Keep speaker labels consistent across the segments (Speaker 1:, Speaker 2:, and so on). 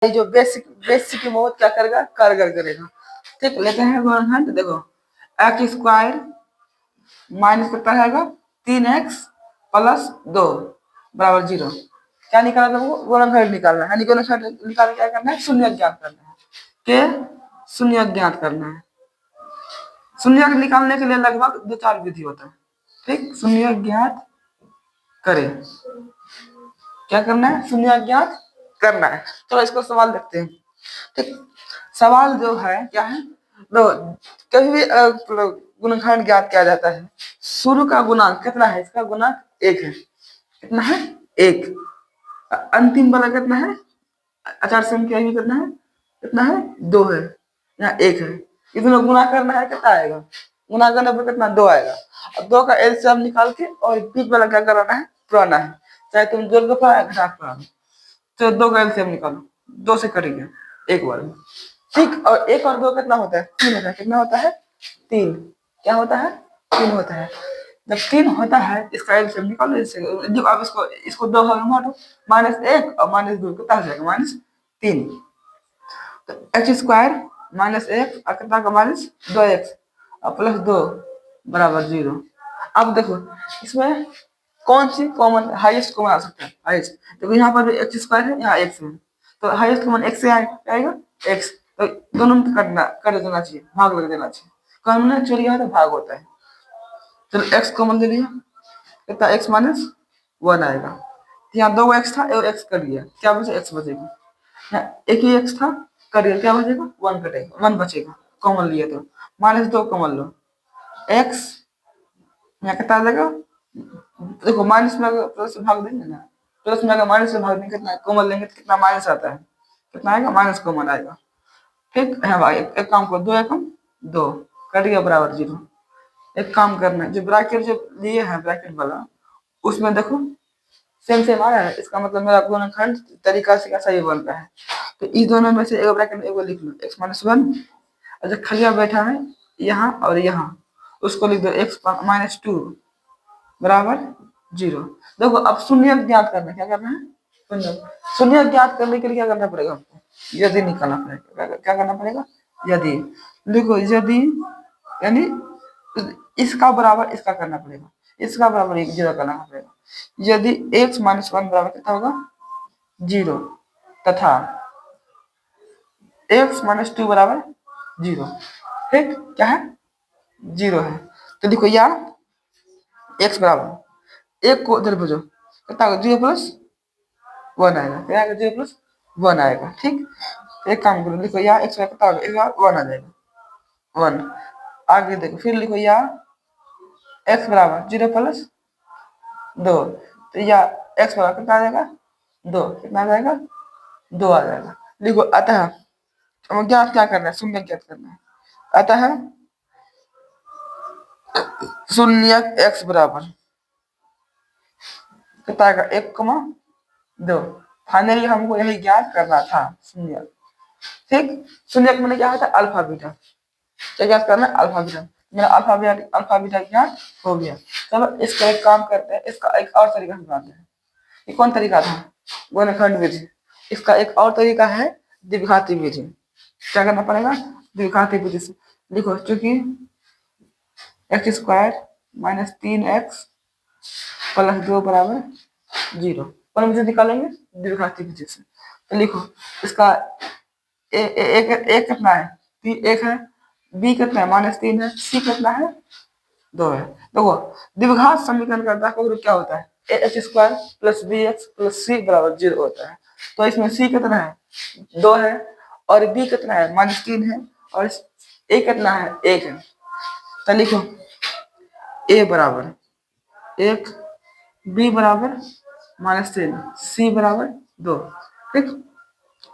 Speaker 1: ये जो basic basic की बहुत क्या करेगा, कारगर करेगा। ठीक, लेते हैं गुणनखंड। देखो एक्स स्क्वायर माइनस कितना रहेगा 3x प्लस 2 बराबर 0। क्या निकालना है, गुणनखंड निकालना है। गुणनखंड निकाल क्या करना है, शून्य ज्ञात करना है। के शून्य ज्ञात करना है। शून्य निकालने के लिए लगभग 2-4 विधि होता है। ठीक, शून्य ज्ञात करें, क्या करना है, शून्य ज्ञात करना है। तो इसको सवाल देखते हैं। ठीक, सवाल जो है क्या है, तो कभी भी गुणनखंड ज्ञात किया जाता है। शुरू का गुणांक कितना है, इसका गुणांक 1 है। कितना है, 1। अंतिम वाला कितना है, आचार संख्या भी कितना है, कितना है, 2 है, यहाँ 1 है। इसमें गुणा करना है, कितना आएगा, गुणा करने पर कितना, 2 आएगा। अब 2 का एलसीएम निकाल के और बीच वाला क्या कराना है, पुराना है। चाहे तुम जोड़ के पढ़ा घटा पढ़ा, तो 2 का एलसीएम निकालो, 2 से कटेंगे एक बार में। ठीक, और 1 और 2 कितना होता है, 3 होता है। कितना होता है, 3। क्या होता है, 3 होता है। जब 3 होता है इसका एलसीएम निकालो। इससे जब आप इसको 2 भाग में बांटो, -1 और -2 कितना हो जाएगा, -3। तो एक्स स्क्वायर -1 और कितना का -2x और प्लस 2 बराबर 0। अब देखो इसमें कौन सी कॉमन हाईएस्ट कॉमन आ सकता है, हाईएस्ट। देखो यहाँ पर भी एक्स स्क्वायर है, यहाँ एक्स है, तो हाईएस्ट कॉमन एक्स से आएगा, एक्स। तो दोनों में कर देना चाहिए, भाग लग देना चाहिए। कॉमन में चोरी है तो भाग होता है। चलो एक्स कॉमन ले लिया, कितना एक्स -1 आएगा। यहाँ 2 एक्स था, और एक्स कर लिया, क्या बचे, एक्स बचेगा। यहाँ एक ही एक्स था, कर दिया, क्या बचेगा, 1 कटेगा, 1 बचेगा। कॉमन लिया तो -2 कॉमन लो, एक्स यहाँ कितना आ जाएगा। देखो माइनस में अगर प्लस से भाग देंगे ना, प्लस में अगर माइनस से भाग देंगे, कितना कॉमन लेंगे तो कितना माइनस आता है, कितना आएगा, माइनस कॉमन आएगा। ठीक है भाई, एक काम करो, 2 एकम 2 कट गया बराबर 0। एक काम करना है, जो ब्रैकेट जो लिए है ब्रैकेट वाला, उसमें देखो सेम सेम आ रहा है, इसका मतलब मेरा गुणनखंड तरीका से कैसा ये बन रहा है। तो इस दोनों में से एक ब्रैकेट में एगो लिख लो, x-1, और जो खलिया बैठा है यहाँ और यहाँ, उसको लिख दो x-2 बराबर 0। देखो अब शून्य ज्ञात करना है, क्या करना है, शून्य। शून्य ज्ञात करने के लिए क्या करना पड़ेगा हमको, यदि निकालना पड़ेगा। क्या करना पड़ेगा, यदि। देखो यदि यानी इसका बराबर इसका करना पड़ेगा, इसका बराबर 0 करना पड़ेगा। यदि x-1 बराबर कितना होगा, 0, तथा x-2 बराबर 0। ठीक, क्या है, 0 है। तो देखो यार x बराबर 1 को इधर भेजो, कितना होगा, 0 + 1 आएगा। क्या आएगा, 0 + 1 आएगा। ठीक, एक काम करो, देखो यहाँ x कितना होगा, 1 आ जाएगा, 1। आगे देखो फिर लिखो यहाँ x बराबर 0 + 2, तो या x बराबर कितना आ जाएगा, 2। कितना आ जाएगा, 2 आ जाएगा। लिखो अतः हमें ज्ञात क्या करना है, शून्य ज्ञात करना है। अतः शून्य x बराबर कितना आएगा, 1,2। फाइनली हमको यही ज्ञात करना था, शून्य। ठीक, शून्य मैंने क्या होता है, अल्फा बीटा। क्या ज्ञात करना है, अल्फा बीटा। मेरा अल्फा बीटा ज्ञात हो गया। चलो इसका एक काम करते हैं, इसका एक और तरीका समझाते हैं। ये कौन तरीका था, गुणनखंड विधि। इसका एक और तरीका है, द्विघाती विधि। क्या करना पड़ेगा, द्विघाती विधि से। लिखो चूंकि x² - 3x + 2 बराबर 0, पर मुझे निकालेंगे द्विघाती विधि से। तो लिखो इसका एक कितना है, 1 है, b कितना है, -3 है, c कितना है, 2 है। देखो द्विघात समीकरण का दाखिल क्या होता है, ax² + bx + c बराबर 0 होता है। तो इसमें c कितना है, 2 है, और b कितना है, -3 है, और a कितना है, 1 है। तो लिखो a बराबर 1, b बराबर -3, c बराबर 2। ठीक,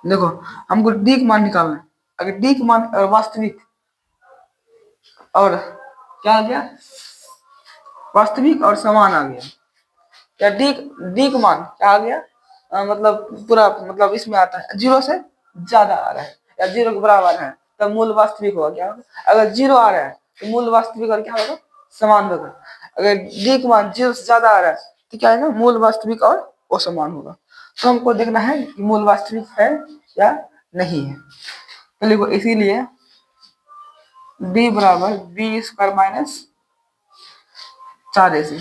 Speaker 1: देखो हमको d का मान निकालना है। अगर d का मान वास्तविक और क्या आ गया, वास्तविक और समान आ गया, या डी का मान क्या आ गया, मतलब पूरा मतलब इसमें आता है 0 से ज्यादा आ रहा है या 0 के बराबर है, तब मूल वास्तविक होगा। क्या होगा, अगर 0 आ रहा है तो मूल वास्तविक और क्या होगा, समान होगा। अगर डी का मान 0 से ज्यादा आ रहा है तो क्या आएगा, मूल वास्तविक और असमान होगा। तो हमको देखना है कि मूल वास्तविक है या नहीं है। तो लिखो इसीलिए b बराबर बी स्क्वायर माइनस 4ac।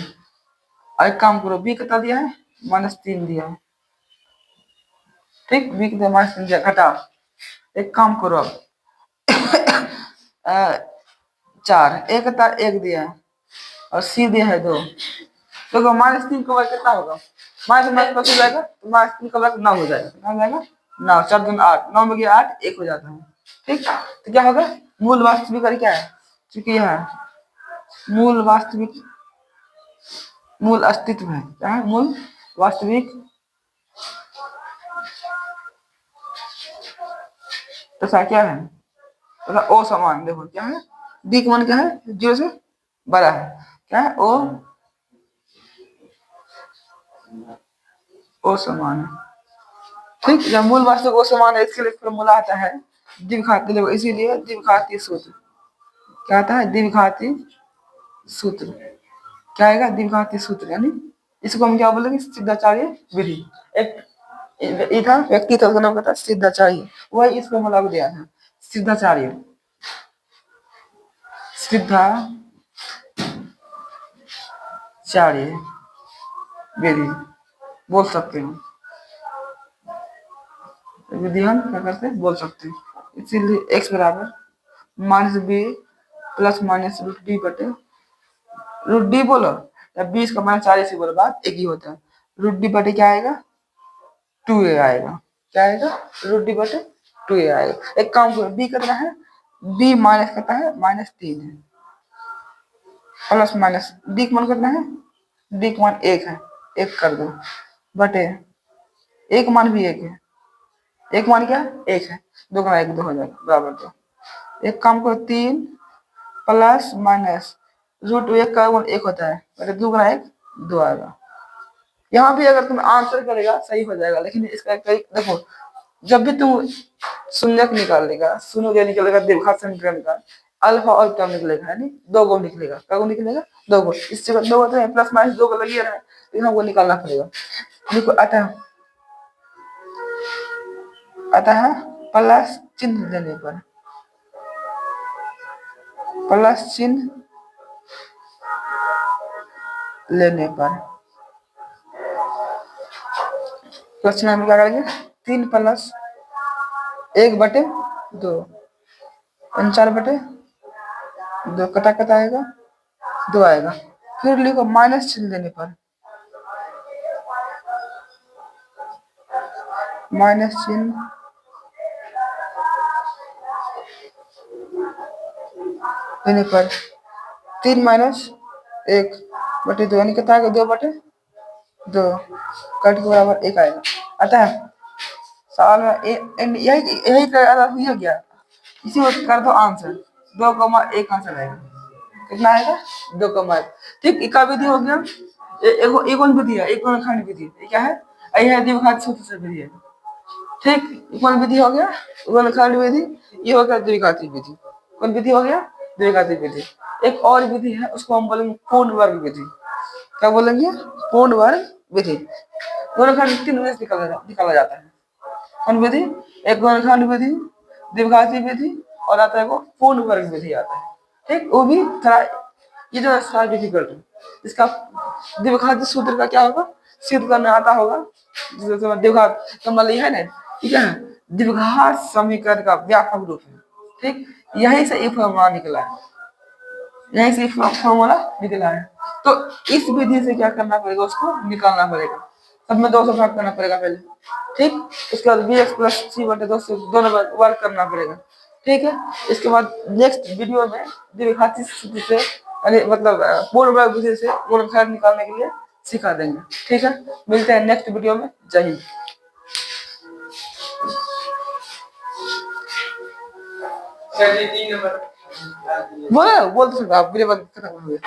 Speaker 1: और एक काम करो, b कितना दिया है, -3 दिया है। ठीक, b कितना -3 दिया, घटा। एक काम करो अब 4 एक कितना 1 दिया है और c दिया है 2। तो -3 का वर्ग कितना होगा, माइनस माइनस प्लस हो जाएगा, तो -3 का वर्ग 9 हो जाएगा। कितना हो जाएगा, 9, 4 दूनी 8, 9 में गया 8, 1 हो जाता है। ठीक, तो क्या होगा, मूल वास्तविक और क्या है, चूंकि यह है मूल वास्तविक, मूल अस्तित्व है, क्या है, मूल वास्तविक तथा क्या है, तथा ओ समान। देखो क्या है, डी का मान क्या है, 0 से बड़ा है, क्या है, ओ समान है। ठीक, जब मूल वास्तविक ओ समान है, इसके लिए फॉर्मूला आता है द्विघाती। देखो इसीलिए द्विघाती सूत्र क्या आता है, द्विघाती सूत्र क्या आएगा, द्विघाती सूत्र, यानी इसको हम क्या बोलेंगे, सिद्धाचार्य विधि। एक था व्यक्ति था, उसका नाम क्या था, सिद्धाचार्य, वही इस फॉर्मूला को दिया था, सिद्धाचार्य, सिद्धाचार्य विधि बोल सकते हैं, विधि हम क्या करते हैं, बोल सकते हैं। इसीलिए x बराबर -b प्लस माइनस √d बटे √d बोलो या 20 का -40 से बोलो, बात एक ही होता है। √d बटे क्या आएगा, 2a आएगा, क्या आएगा, √d बटे 2a आएगा। एक काम करो, b कितना है, b माइनस कितना है, -3 है, प्लस माइनस d का मान कितना है, d का मान 1 है, 1 कर दो बटे एक मान भी 1 है, एक मान क्या 1 है, 2 का 1 2 हो जाएगा बराबर 2। एक काम करो, 3 प्लस माइनस √1 का 1 होता है, बटे 2 का 1 2 आएगा। यहाँ भी अगर तुम आंसर करेगा सही हो जाएगा, लेकिन इसका देखो, जब भी तुम शून्यक निकालेगा, शून्य निकलेगा, द्विघात समीकरण का अल्फा और टर्म निकलेगा, यानी 2 गुण निकलेगा, क्या गुण निकलेगा, 2 गुण। इससे 2 होते हैं, प्लस माइनस 2 का लगी रहा है, लेकिन हमको निकालना पड़ेगा। देखो अतः प्लस चिन्ह देने पर, प्लस चिन्ह लेने पर, प्लस चिन्ह में क्या करेंगे, 3 प्लस 1 बटे 2, 4 बटे 2, कटा कटा आएगा 2 आएगा। फिर लिखो माइनस चिन्ह देने पर, माइनस चिन्ह देने पर 3 माइनस 1 बटे 2, यानी कितना आएगा, 2 बटे 2, कट के बराबर 1 आएगा। अतः सवाल में यही यही हो गया, इसी को कर दो आंसर, 2,1 आंसर आएगा, कितना आएगा, 2,1। ठीक, इका विधि हो गया, एक कौन विधि है, एक खंड विधि, क्या है, यह द्विघात सूत्र से विधि है। ठीक, कौन विधि हो गया, खंड विधि, ये हो गया द्विघाती विधि। कौन विधि हो गया, द्विघाती विधि। एक और विधि है, उसको हम बोलेंगे पूर्ण वर्ग विधि। क्या बोलेंगे, पूर्ण वर्ग विधि। खंड 3 विधि निकाला जाता है। कौन विधि, एक गुणनखंड विधि, द्विघाती विधि, और आता है वो पूर्ण वर्ग विधि आता है। ठीक, वो भी थोड़ा ये जो थोड़ा डिफिकल्ट है, इसका द्विघाती सूत्र का क्या होगा, सिद्ध करना आता होगा, द्विघात तो मतलब यह है ना, ठीक है, द्विघात समीकरण का व्यापक रूप है। ठीक, यही से ये फॉर्मूला निकला है, यही से फॉर्मूला निकला है। तो इस विधि से क्या करना पड़ेगा, उसको निकालना पड़ेगा, सब में 2 से भाग करना पड़ेगा पहले। ठीक, उसके बाद bx प्लस सी बटे 2 से दोनों वर्ग करना पड़ेगा। ठीक है, इसके बाद नेक्स्ट वीडियो में द्विघाती सूत्र से, अरे मतलब पूर्ण वर्ग विधि से गुणनखंड निकालने के लिए सिखा देंगे। ठीक है, मिलते हैं नेक्स्ट वीडियो में, जय हिंद। बोल तो सकते आप, खत्म हो गया।